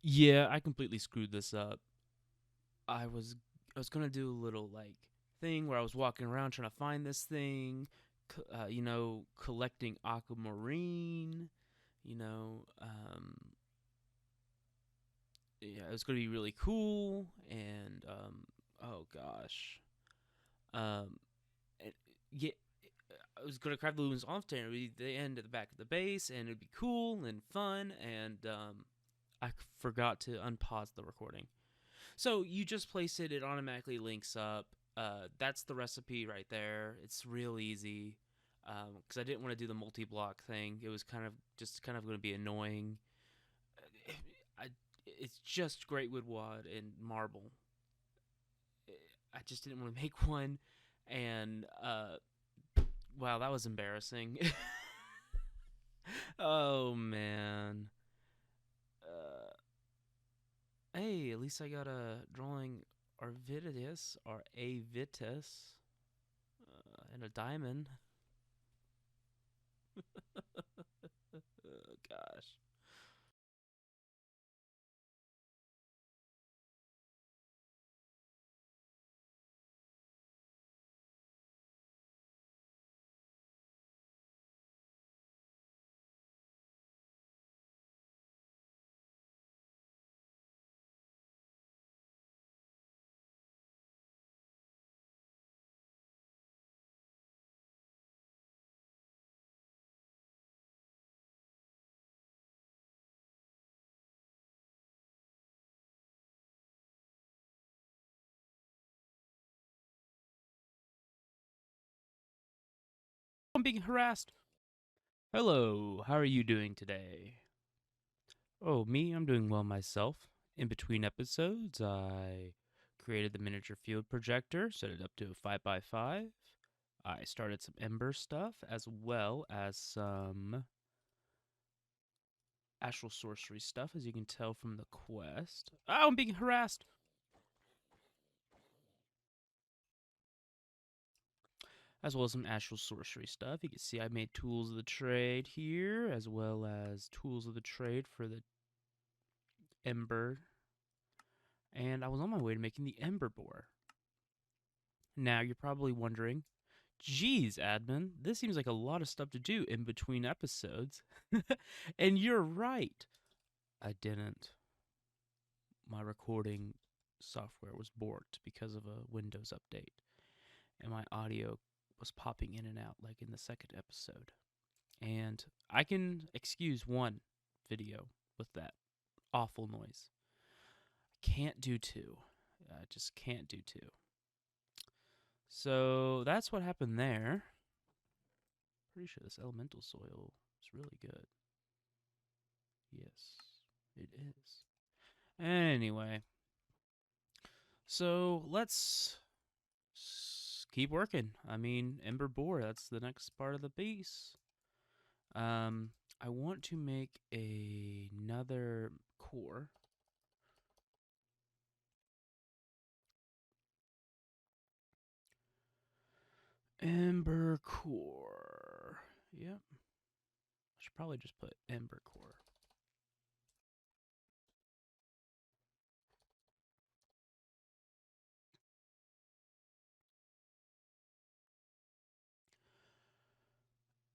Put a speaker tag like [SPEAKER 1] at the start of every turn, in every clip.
[SPEAKER 1] Yeah, I completely screwed this up. I was I was gonna do a little like thing where I was walking around trying to find this thing, collecting aquamarine. You know, yeah, it was gonna be really cool, and oh gosh, um, it, yeah, I was gonna grab the Lumen's off and it'd be the end at the back of the base, and it'd be cool and fun, and I forgot to unpause the recording. So you just place it; it automatically links up. That's the recipe right there. It's real easy. Because I didn't want to do the multi-block thing. It was kind of going to be annoying. I, it's just great wood wad and marble. I just didn't want to make one, and wow, that was embarrassing. Oh man. Uh, hey, at least I got a drawing Arvidius or Avitus and a diamond. Oh gosh. I'm being harassed. Hello, how are you doing today? Oh, me, I'm doing well myself. In between episodes, I created the miniature field projector, set it up to a 5 by 5. I started some Ember stuff as well as some Astral Sorcery stuff, as you can tell from the quest. Oh, I'm being harassed! As well as some Astral Sorcery stuff. You can see I made Tools of the Trade here, as well as Tools of the Trade for the Ember. And I was on my way to making the Ember Boar. Now, you're probably wondering, geez, admin, this seems like a lot of stuff to do in between episodes. And you're right. I didn't. My recording software was borked because of a Windows update, and my audio was popping in and out like in the second episode. And I can excuse one video with that awful noise. Can't do two. I just can't do two. So that's what happened there. Pretty sure this elemental soil is really good. Yes, it is. Anyway, so let's keep working. I mean, Ember Boar, that's the next part of the piece. Um, I want to make another core. Ember core. Yep. I should probably just put Ember core.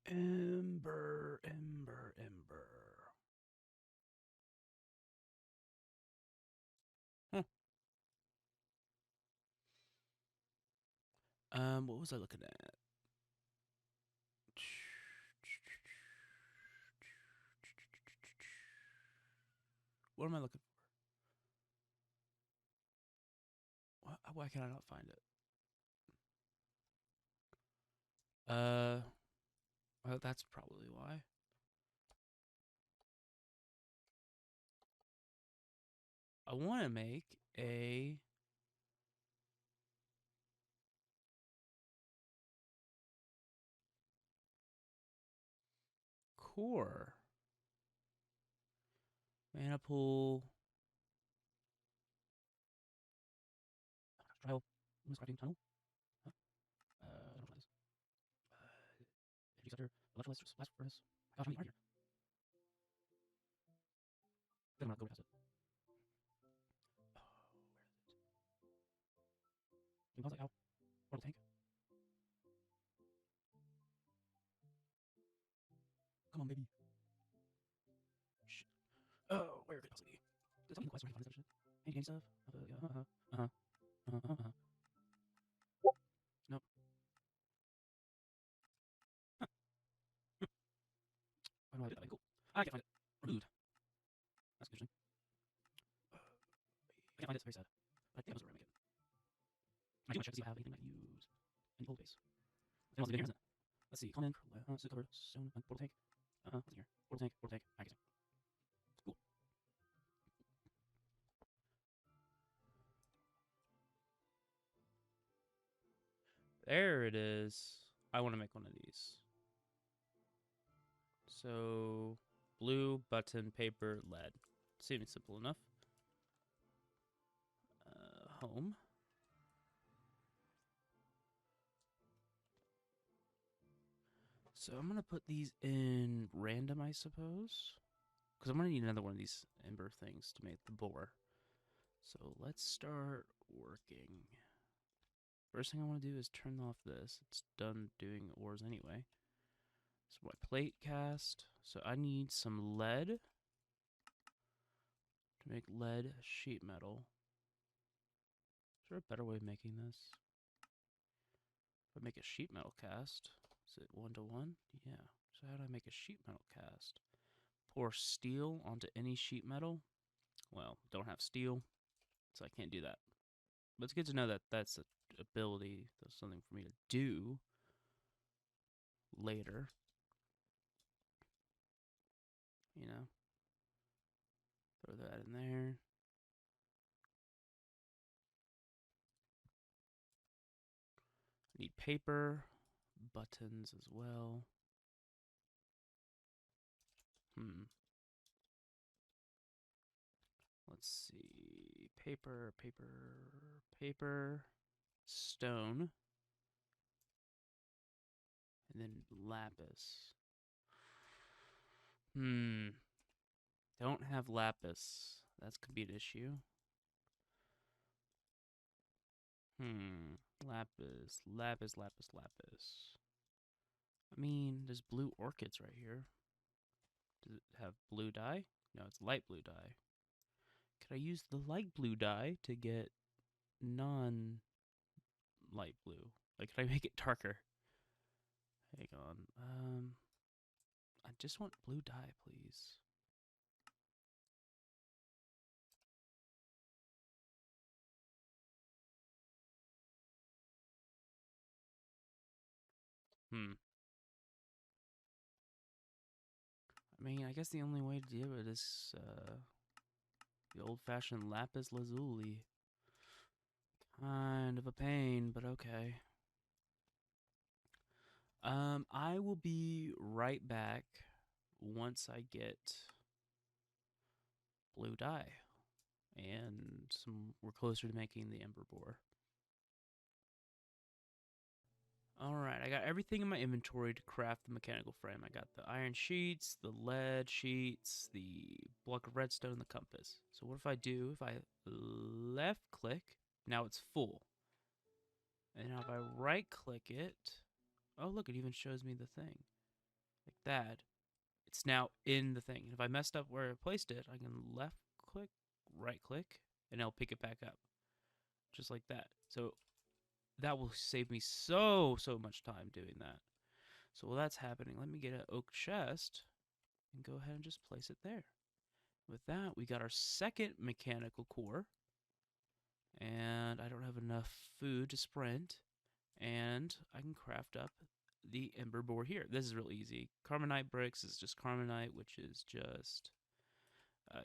[SPEAKER 1] Ember, Ember, Ember. Huh. What was I looking at? What am I looking for? Why can I not find it? Well, that's probably why. I want to make a core. Mana pool. Trial. Crafting tunnel. Huh? I don't know what that is. Energy sector. Electrolysis. Blast furnace. Gosh, how many are here? Then I'm gonna go past it. Can we close that out? Portal tank. Come on, baby. Shh. Oh, where could it possibly be? Does something quest or anything shit? Any game stuff? Yeah, Nope. Huh. Why do I do that? Cool. I can't find it. Removed. That's interesting. I can't find it. It's very sad. But I think I was around again. I do want to check to see if I have anything I use. Any old base. It must have been here, hasn't it? Let's see. Common. So covered. Stone. Portal tank. What's in here? Portal tank. Portal tank. Packaging. Cool. There it is. I want to make one of these. So, blue, button, paper, lead. Seems simple enough. Home. So I'm going to put these in random, I suppose. Because I'm going to need another one of these ember things to make the bore. So let's start working. First thing I want to do is turn off this. It's done doing ores anyway. So my plate cast. So I need some lead to make lead sheet metal. Is there a better way of making this? If I make a sheet metal cast, is it 1-to-1? Yeah. So how do I make a sheet metal cast? Pour steel onto any sheet metal. Well, don't have steel, so I can't do that. But it's good to know that that's an ability. That's something for me to do later. You know, throw that in there. Need paper, buttons as well. Let's see. Paper, paper, paper, stone, and then lapis. Don't have lapis. That's could be an issue. Lapis, lapis, lapis, lapis. I mean, there's blue orchids right here. Does it have blue dye? No, it's light blue dye. Could I use the light blue dye to get non-light blue? Like, could I make it darker? Hang on. I just want blue dye, please. I mean, I guess the only way to do it is the old-fashioned lapis lazuli. Kind of a pain, but okay. I will be right back once I get blue dye and we're closer to making the ember bore. Alright, I got everything in my inventory to craft the mechanical frame. I got the iron sheets, the lead sheets, the block of redstone, and the compass. So what if I do, if I left click, now it's full. And now if I right click it, oh look, it even shows me the thing. Like that. It's now in the thing. And if I messed up where I placed it, I can left click, right click, and it'll pick it back up. Just like that. So that will save me so much time doing that. So while that's happening, let me get an oak chest and go ahead and just place it there. With that, we got our second mechanical core. And I don't have enough food to sprint. And I can craft up the ember bore here. This is real easy. Carbonite bricks is just carbonite, which is just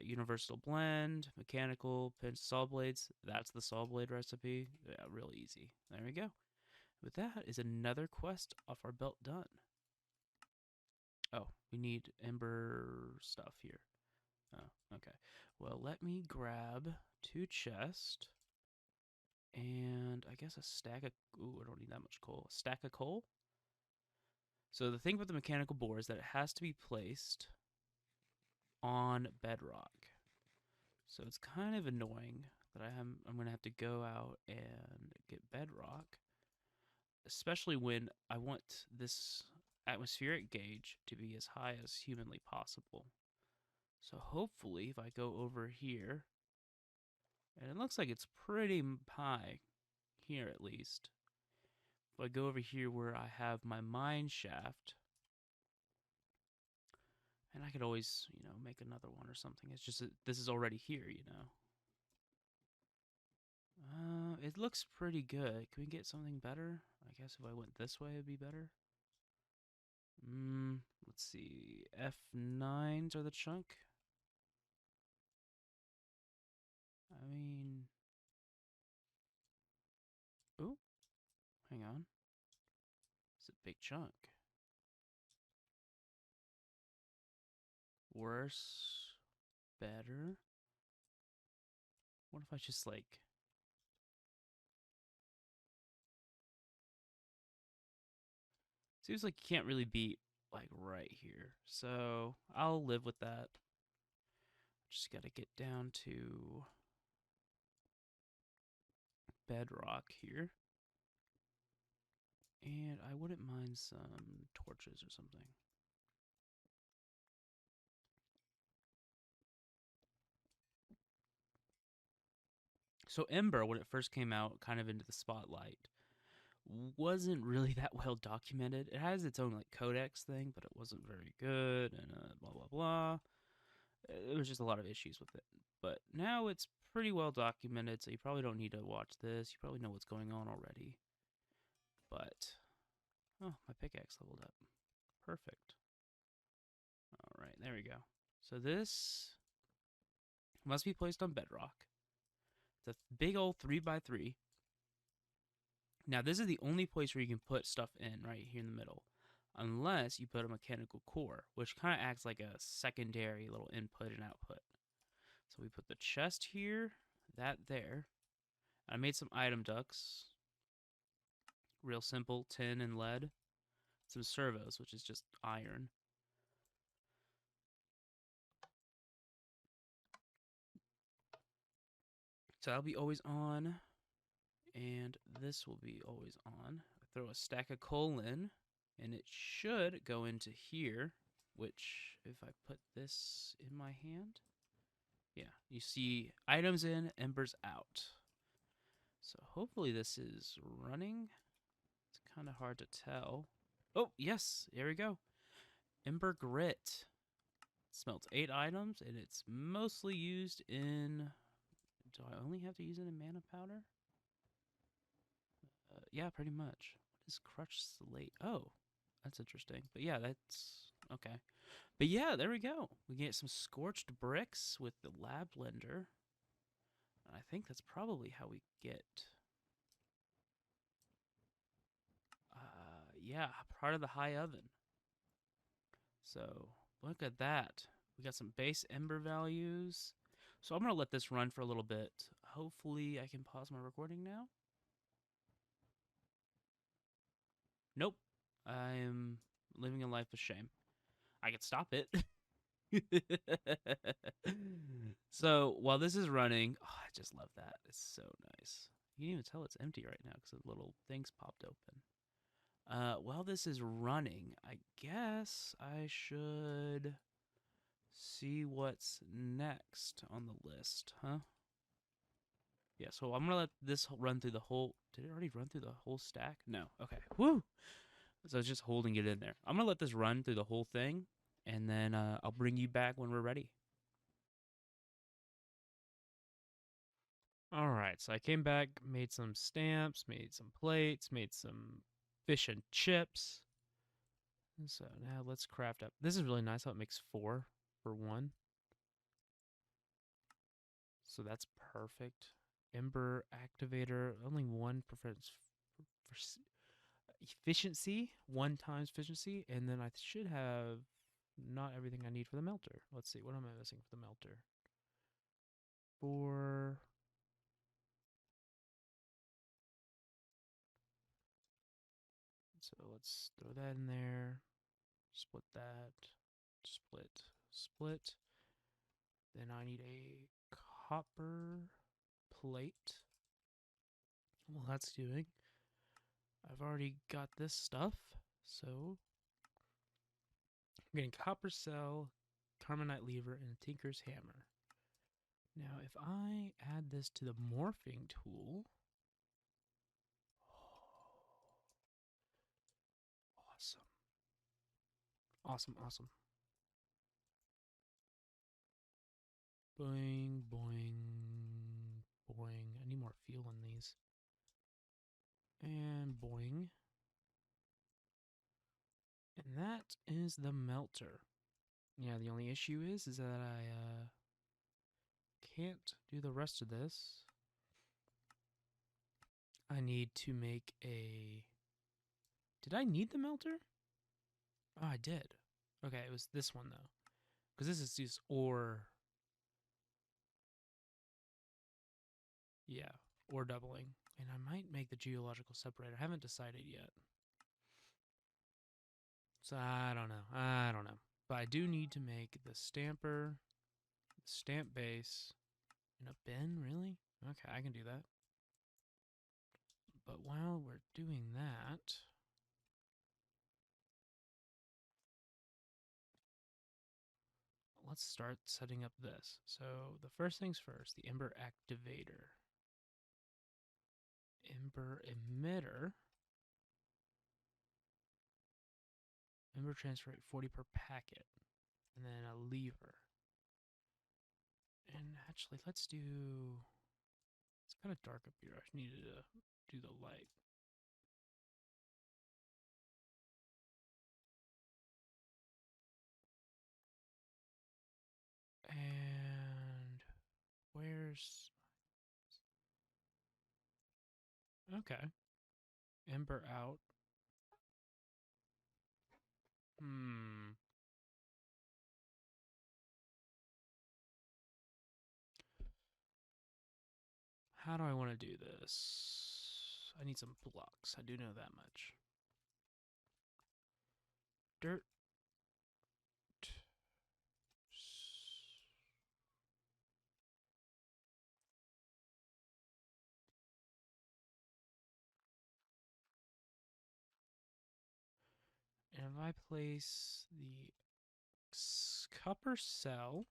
[SPEAKER 1] universal blend, mechanical, pinch saw blades. That's the saw blade recipe. Yeah, real easy. There we go. With that is another quest off our belt done. Oh, we need ember stuff here. Oh, okay. Well, let me grab 2 chests and I guess a stack of... Ooh, I don't need that much coal. A stack of coal? So the thing with the mechanical bore is that it has to be placed on bedrock. So it's kind of annoying that I'm gonna have to go out and get bedrock, especially when I want this atmospheric gauge to be as high as humanly possible. So hopefully, if I go over here, and it looks like it's pretty high here at least. If I go over here where I have my mine shaft, and I could always, make another one or something. It's just this is already here. It looks pretty good. Can we get something better? I guess if I went this way, it'd be better. Let's see. F9s are the chunk. I mean, ooh, hang on. It's a big chunk. Worse, better. What if I just like? Seems like you can't really beat like right here. So I'll live with that. Just gotta get down to bedrock here. And I wouldn't mind some torches or something. So Ember, when it first came out, kind of into the spotlight, wasn't really that well documented. It has its own like codex thing, but it wasn't very good and blah blah blah. There was just a lot of issues with it. But now it's pretty well documented, so you probably don't need to watch this. You probably know what's going on already. But oh, my pickaxe leveled up. Perfect. All right, there we go. So this must be placed on bedrock. It's a big old 3x3. Now, this is the only place where you can put stuff in, right here in the middle. Unless you put a mechanical core, which kind of acts like a secondary little input and output. So we put the chest here, that there. I made some item ducts. Real simple, tin and lead. Some servos, which is just iron. So that'll be always on. And this will be always on. I throw a stack of coal in, and it should go into here, which if I put this in my hand, yeah, you see items in, embers out. So hopefully this is running. It's kind of hard to tell. Oh, yes, there we go. Ember grit. Smelts 8 items, and it's mostly used in... Do I only have to use it in mana powder? Yeah, pretty much. What is crushed slate? Oh, that's interesting. But yeah, that's okay. But yeah, there we go. We get some scorched bricks with the lab blender. I think that's probably how we get. Yeah, part of the high oven. So look at that. We got some base ember values. So I'm gonna let this run for a little bit. Hopefully, I can pause my recording now. Nope. I'm living a life of shame. I could stop it. So while this is running, oh, I just love that. It's so nice. You can even tell it's empty right now because the little things popped open. While this is running, I guess I should see what's next on the list, huh? Yeah, so I'm gonna let this run through the whole. Did it already run through the whole stack? No. Okay. Woo! So I was just holding it in there. I'm gonna let this run through the whole thing, and then I'll bring you back when we're ready. All right, so I came back, made some stamps, made some plates, made some fish and chips. So now let's craft up. This is really nice how it makes 4 for 1. So that's perfect. Ember activator, only 1 preference for efficiency, 1 times efficiency, and then I should have not everything I need for the melter. Let's see, what am I missing for the melter? 4. So let's throw that in there. Split that. Split. Split. Then I need a copper plate. Well, that's doing. I've already got this stuff, so I'm getting copper cell, carbonite lever, and a tinker's hammer. Now, if I add this to the morphing tool, awesome, awesome, awesome. Boing, boing, boing. I need more feel in these. And boing. And that is the melter. Yeah, the only issue is that I can't do the rest of this. I need to make a... Did I need the melter? Oh, I did. Okay, it was this one, though. Because this is just ore... Yeah, ore doubling. And I might make the geological separator. I haven't decided yet. So I don't know. I don't know. But I do need to make the stamper, the stamp base, and a bin, really? Okay, I can do that. But while we're doing that... Let's start setting up this. So the first things first, the Ember activator. Ember emitter. Ember transfer rate 40 per packet. And then a lever. And actually, let's do... It's kind of dark up here. I needed to do the light. And where's... Okay. Ember out. How do I want to do this? I need some blocks. I do know that much. Dirt. And if I place the copper cell,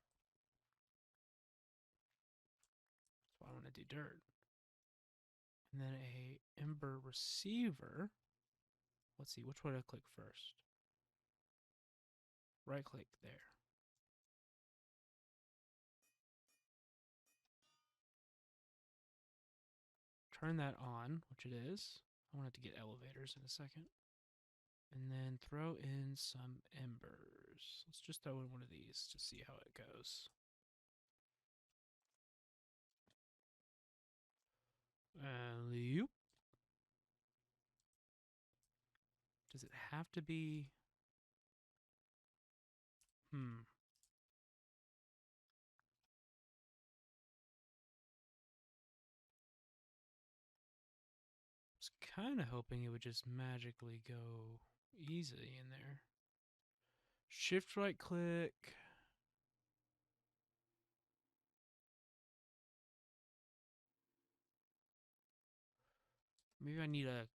[SPEAKER 1] so I want to do dirt, and then a ember receiver. Let's see, which one do I click first? Right click there. Turn that on, which it is. I want it to get elevators in a second. And then throw in some embers. Let's just throw in one of these to see how it goes. Alley-oop. Does it have to be... I was kind of hoping it would just magically go easy in there. Shift right click. Maybe I need a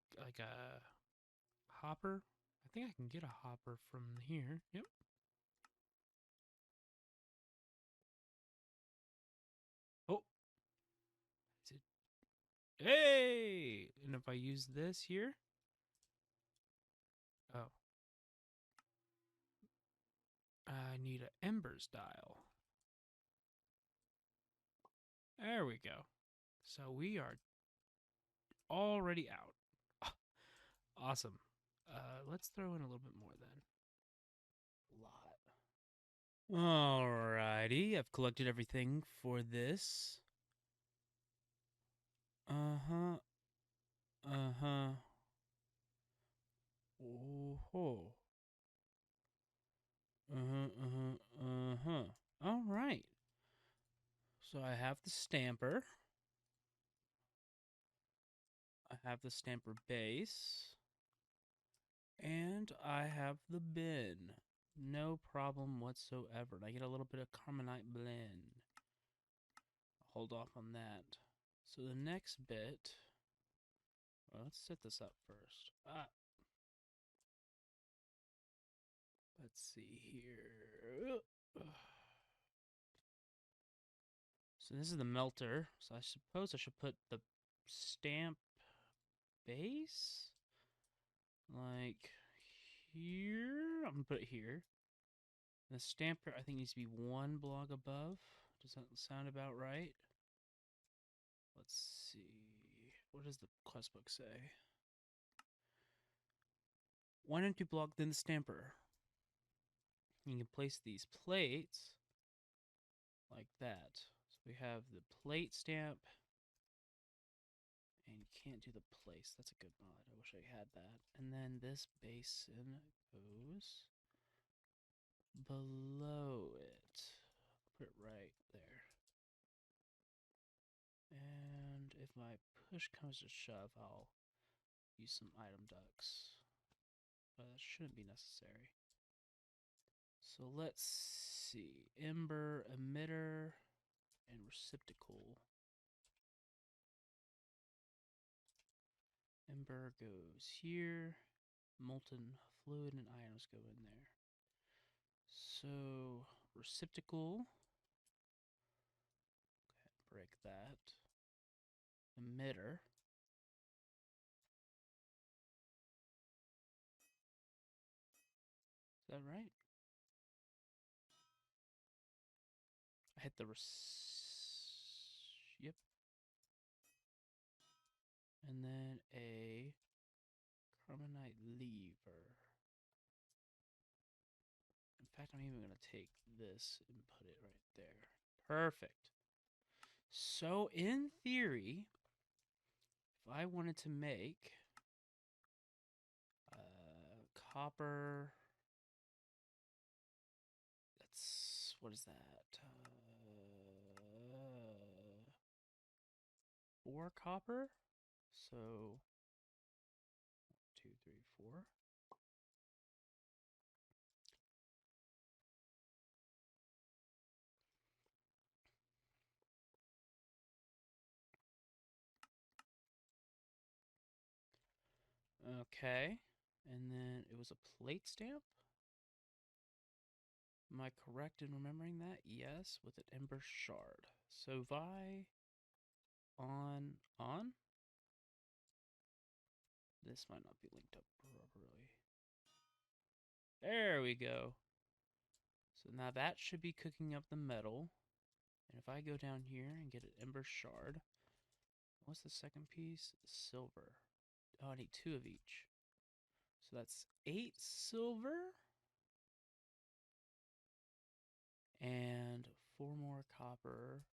[SPEAKER 1] hopper. I think I can get a hopper from here. Yep. Oh. Is it? Hey! And if I use this here? Oh. I need an Embers dial. There we go. So we are already out. Awesome. Let's throw in a little bit more then. A lot. Alrighty, I've collected everything for this. Uh-huh. Uh-huh. Oh-ho. Uh-huh, uh-huh, uh-huh. All right. So I have the stamper. I have the stamper base. And I have the bin. No problem whatsoever. And I get a little bit of carbonite blend. hold off on that. So the next bit, well, let's set this up first. Let's see here. So this is the melter. So I suppose I should put the stamp base like here. I'm gonna put it here. The stamper I think needs to be one block above. Does that sound about right? Let's see. What does the quest book say? One empty block, then the stamper. You can place these plates like that. So we have the plate stamp, and you can't do the place. That's a good mod. I wish I had that. And then this basin goes below it. Put it right there. And if my push comes to shove, I'll use some item ducts. But that shouldn't be necessary. So let's see. Ember, emitter, and receptacle. Ember goes here. Molten fluid and items go in there. So, receptacle. Okay, break that. Emitter. Is that right? I hit the yep. And then a carbonite lever. In fact, I'm even going to take this and put it right there. Perfect. So, in theory, if I wanted to make copper, that's, what is that? 4 copper? So, 1, 2, 3, 4. Okay, and then it was a plate stamp? Am I correct in remembering that? Yes, with an ember shard. So Vi on? This might not be linked up properly. There we go. So now that should be cooking up the metal. And if I go down here and get an ember shard, what's the second piece? Silver. Oh, I need 2 of each. So that's 8 silver. And 4 more copper.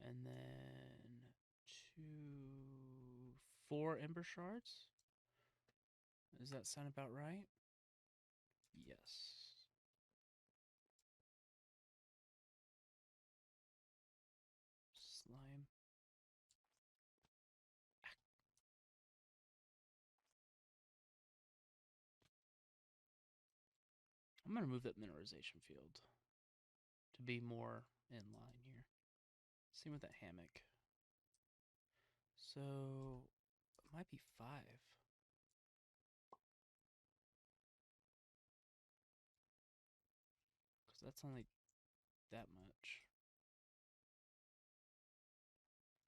[SPEAKER 1] And then 4 ember shards. Does that sound about right? Yes. Slime. I'm going to move that mineralization field to be more in line here. Same with that hammock. So, it might be 5. Because that's only that much.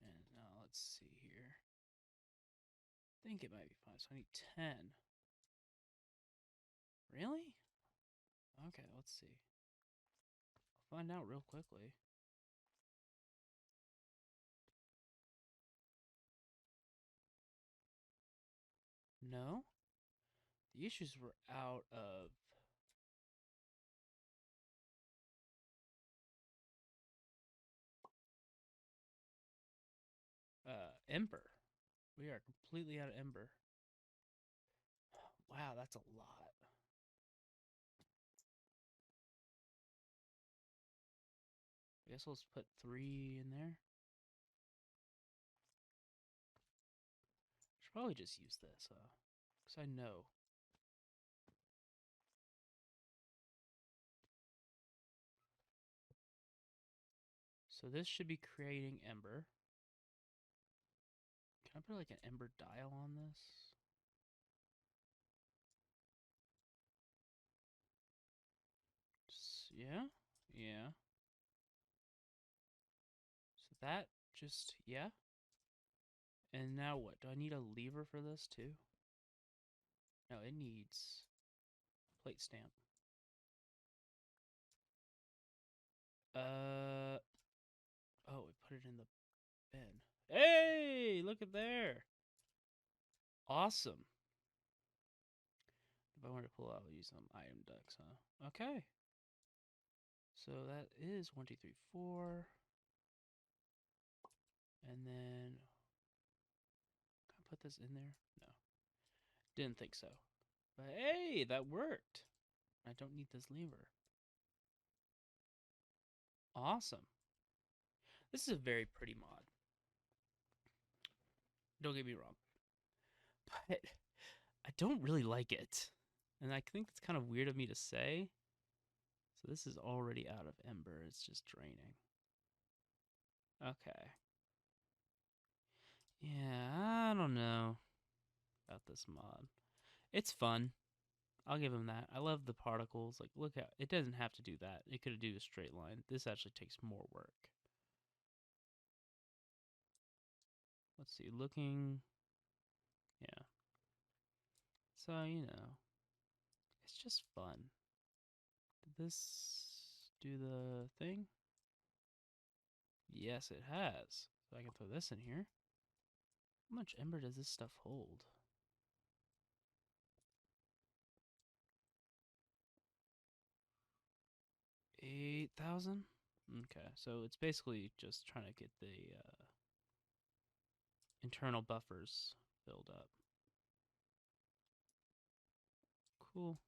[SPEAKER 1] And now let's see here. I think it might be 5, so I need 10. Really? Okay, let's see. I'll find out real quickly. No? The issues were out of Ember. We are completely out of Ember. Wow, that's a lot. I guess let's put 3 in there. Should probably just use this, because I know. So this should be creating ember. Can I put like an ember dial on this? Yeah, yeah. So that just, yeah. And now what? Do I need a lever for this too? No, it needs plate stamp. Oh, we put it in the bin. Hey, look at there. Awesome. If I want to pull out, I'll use some item ducks, huh? Okay. So that is 1, 2, 3, 4. And then, can I put this in there? No. Didn't think so. But hey, that worked. I don't need this lever. Awesome. This is a very pretty mod. Don't get me wrong. But I don't really like it. And I think it's kind of weird of me to say. So this is already out of ember. It's just draining. Okay. Yeah, I don't know about this mod. It's fun. I'll give him that. I love the particles. Like, look at it. Doesn't have to do that. It could do a straight line. This actually takes more work. Let's see. Looking. Yeah. So, it's just fun. Did this do the thing? Yes, it has. So I can throw this in here. How much ember does this stuff hold? 8,000? Okay, so it's basically just trying to get the internal buffers filled up. Cool.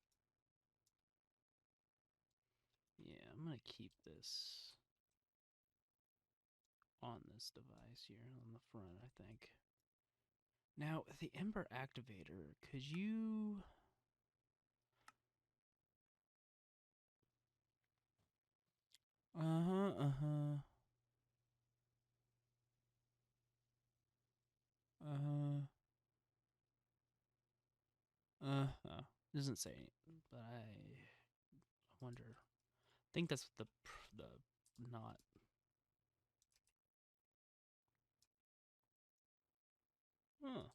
[SPEAKER 1] Yeah, I'm going to keep this on this device here on the front, I think. Now, the Ember Activator, could you... Uh-huh, uh-huh. Uh-huh. Uh-huh. Doesn't say anything, but I wonder. I think that's the not. Huh.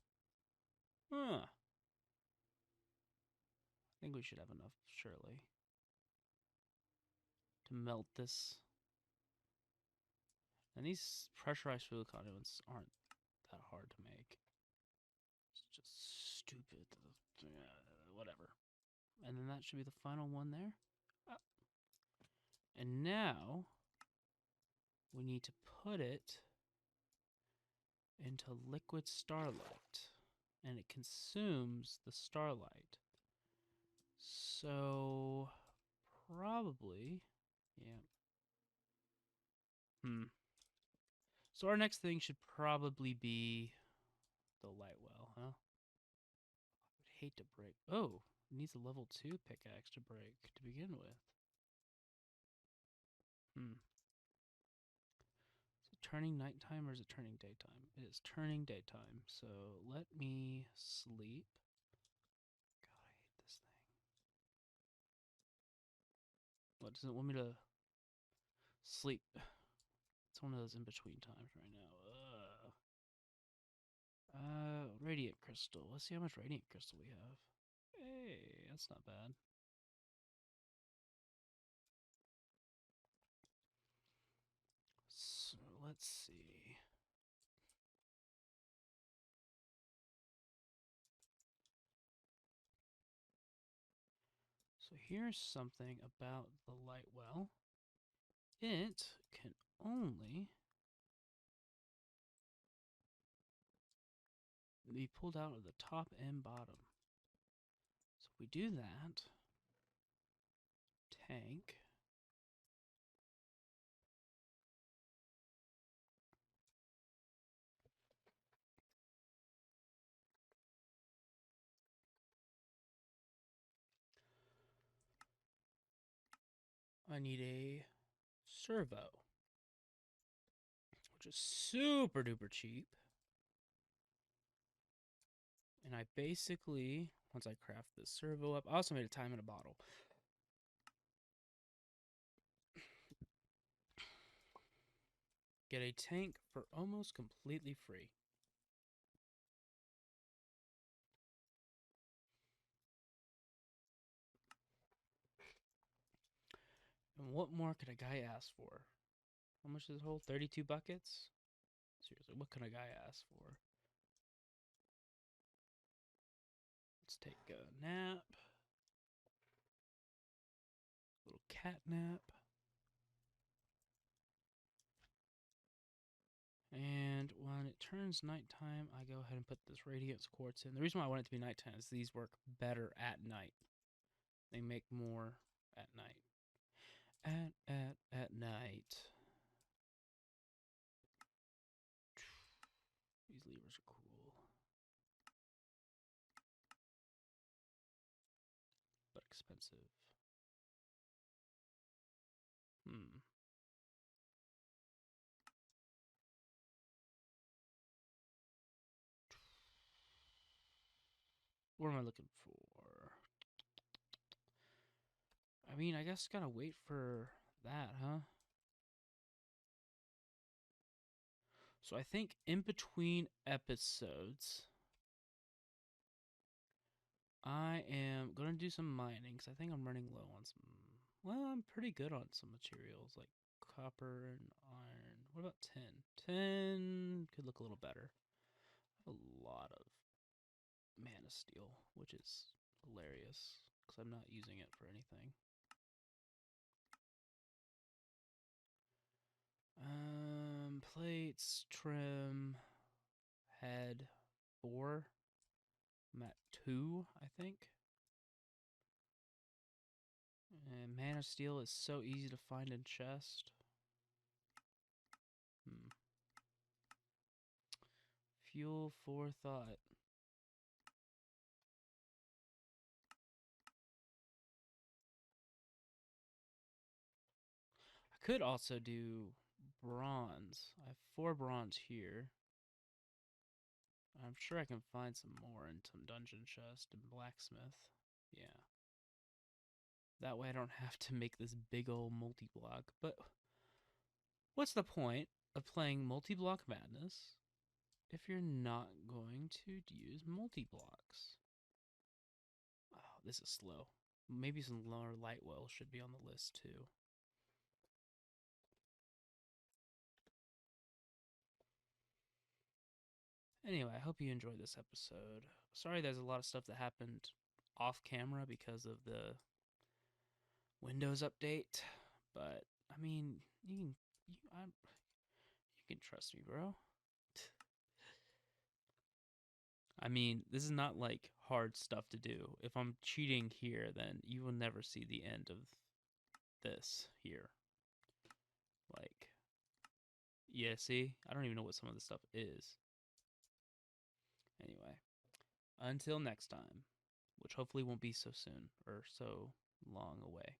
[SPEAKER 1] Huh. I think we should have enough, surely, to melt this. And these pressurized fluid conduits aren't that hard to make. It's just stupid. Whatever. And then that should be the final one there. And now we need to put it into liquid starlight. And it consumes the starlight. So probably, yeah. So our next thing should probably be the light well, huh? I would hate to break. Oh, it needs a level 2 pickaxe to break to begin with. Is it turning nighttime or is it turning daytime? It is turning daytime. So let me sleep. God, I hate this thing. What, does it want me to sleep? It's one of those in between times right now. Radiant crystal. Let's see how much radiant crystal we have. Hey, that's not bad. So let's see. So here's something about the light well. It can only be pulled out of the top and bottom. So if we do that, tank. I need a servo. which is super duper cheap. And I basically, once I craft this servo up, I also made a time in a bottle. Get a tank for almost completely free. And what more could a guy ask for? How much does it hold? 32 buckets? Seriously, what can a guy ask for? Let's take a nap. A little cat nap. And when it turns nighttime, I go ahead and put this radiance quartz in. The reason why I want it to be nighttime is these work better at night. They make more at night. At night. These levers are cool. But expensive. What am I looking for? I mean, I guess gotta wait for that, huh? So I think in between episodes, I am going to do some mining because I think I'm running low on some. Well, I'm pretty good on some materials like copper and iron. What about tin? Tin could look a little better. I have a lot of mana steel, which is hilarious because I'm not using it for anything. Plates, trim, head, 4. I'm at 2, I think. And mana steel is so easy to find in chest. Fuel for thought. I could also do bronze. I have 4 bronze here. I'm sure I can find some more in some dungeon chest and blacksmith. Yeah. That way I don't have to make this big old multi-block. But what's the point of playing multi-block madness if you're not going to use multi-blocks? Oh, this is slow. Maybe some lower light wells should be on the list too. Anyway, I hope you enjoyed this episode. Sorry there's a lot of stuff that happened off camera because of the Windows update, but I mean, you can trust me, bro. I mean, this is not like hard stuff to do. If I'm cheating here, then you will never see the end of this here. Like, yeah, see? I don't even know what some of this stuff is. Anyway, until next time, which hopefully won't be so soon or so long away.